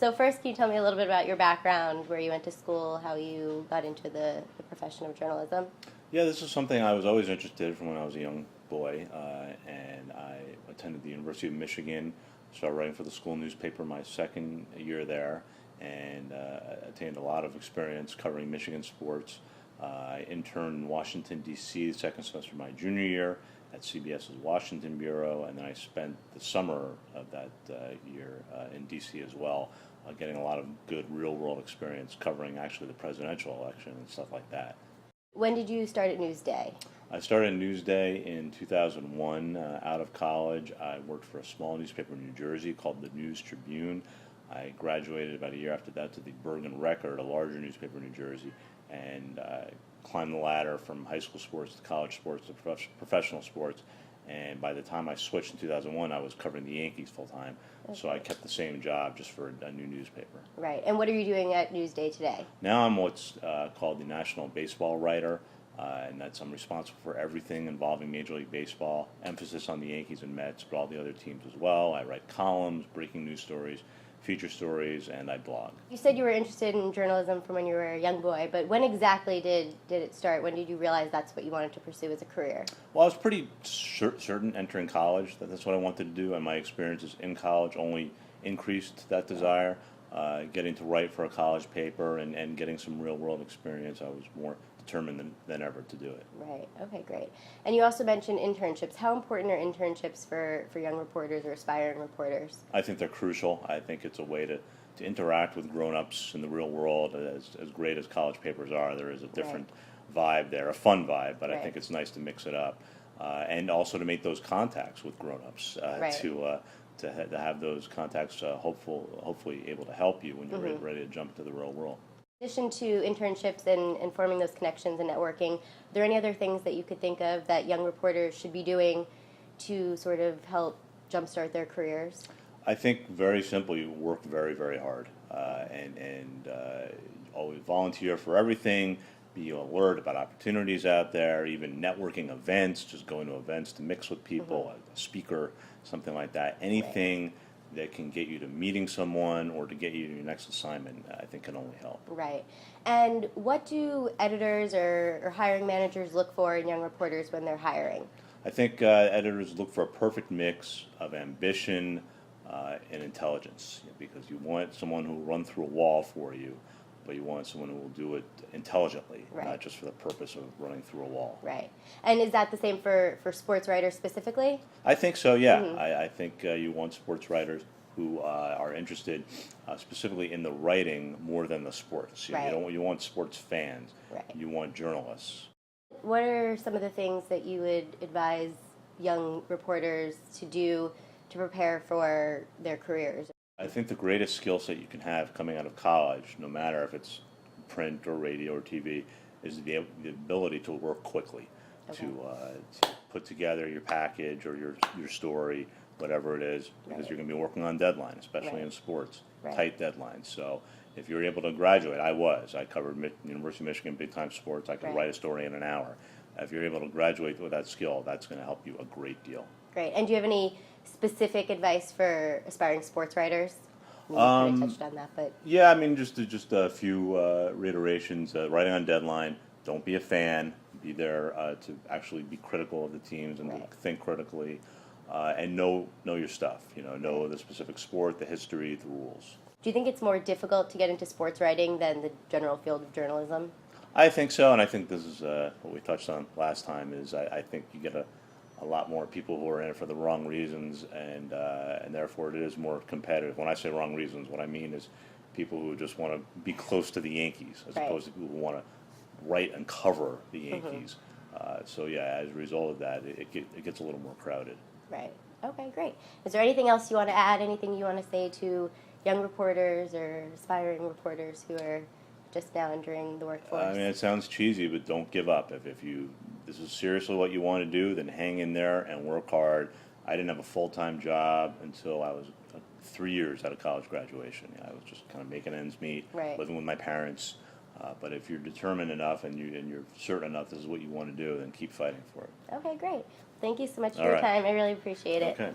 So first, can you tell me a little bit about your background, where you went to school, how you got into the profession of journalism? Yeah, this is something I was always interested in from when I was a young boy, and I attended the University of Michigan, started writing for the school newspaper my second year there, and attained a lot of experience covering Michigan sports. I interned in Washington, D.C. the second semester of my junior year at CBS's Washington Bureau, and then I spent the summer of that year in D.C. as well, getting a lot of good real-world experience covering actually the presidential election and stuff like that. When did you start at Newsday? I started Newsday in 2001. Out of college, I worked for a small newspaper in New Jersey called the News Tribune. I graduated about a year after that to the Bergen Record, a larger newspaper in New Jersey, and climbed the ladder from high school sports to college sports to professional sports. And by the time I switched in 2001, I was covering the Yankees full time. Okay. So I kept the same job just for a new newspaper. Right. And what are you doing at Newsday today? Now I'm what's called the National Baseball Writer, and I'm responsible for everything involving Major League Baseball, emphasis on the Yankees and Mets, but all the other teams as well. I write columns, breaking news stories, feature stories, and I blog. You said you were interested in journalism from when you were a young boy, but when exactly did it start? When did you realize that's what you wanted to pursue as a career? Well, I was pretty certain entering college that that's what I wanted to do, and my experiences in college only increased that desire. Getting to write for a college paper and getting some real-world experience, I was more determined than ever to do it. Right. Okay, great. And you also mentioned internships. How important are internships for young reporters or aspiring reporters? I think they're crucial. I think it's a way to interact with grown-ups in the real world. As great as college papers are, there is a different vibe there, a fun vibe, but I think it's nice to mix it up. And also to make those contacts with grown-ups, to have those contacts hopefully able to help you when you're ready to jump into the real world. In addition to internships and forming those connections and networking, are there any other things that you could think of that young reporters should be doing to sort of help jumpstart their careers? I think very simply, work very, very hard, and always volunteer for everything. Be alert about opportunities out there, even networking events, just going to events to mix with people, a speaker, something like that. Anything that can get you to meeting someone or to get you to your next assignment, I think can only help. Right. And what do editors or hiring managers look for in young reporters when they're hiring? I think editors look for a perfect mix of ambition and intelligence, because you want someone who will run through a wall for you, but you want someone who will do it intelligently, not just for the purpose of running through a wall. Right. And is that the same for sports writers specifically? I think so, yeah. I think you want sports writers who are interested specifically in the writing more than the sports. You want sports fans. You want journalists. What are some of the things that you would advise young reporters to do to prepare for their careers? I think the greatest skill set you can have coming out of college, no matter if it's print or radio or TV, is the ability to work quickly, to put together your package or your story, whatever it is, because you're going to be working on deadline, especially in sports, tight deadlines. So if you're able to graduate, I covered University of Michigan big-time sports. I could write a story in an hour. If you're able to graduate with that skill, that's going to help you a great deal. Great. And do you have any specific advice for aspiring sports writers? You kind of touched on that, but yeah, I mean, just a few reiterations. Writing on deadline. Don't be a fan. Be there to actually be critical of the teams and to think critically, and know your stuff. Know the specific sport, the history, the rules. Do you think it's more difficult to get into sports writing than the general field of journalism? I think so, and I think this is what we touched on last time. Is I think you get a lot more people who are in it for the wrong reasons, and therefore it is more competitive. When I say wrong reasons, what I mean is people who just want to be close to the Yankees as opposed to people who want to write and cover the Yankees. So yeah, as a result of that, it gets a little more crowded. Right. Okay, great. Is there anything else you want to add, anything you want to say to young reporters or aspiring reporters who are just now entering the workforce? I mean, it sounds cheesy, but don't give up. If this is seriously what you want to do, then hang in there and work hard. I didn't have a full-time job until I was 3 years out of college graduation. I was just kind of making ends meet, living with my parents. But if you're determined enough and you're certain enough this is what you want to do, then keep fighting for it. Okay, great. Thank you so much for your time. I really appreciate it. Okay.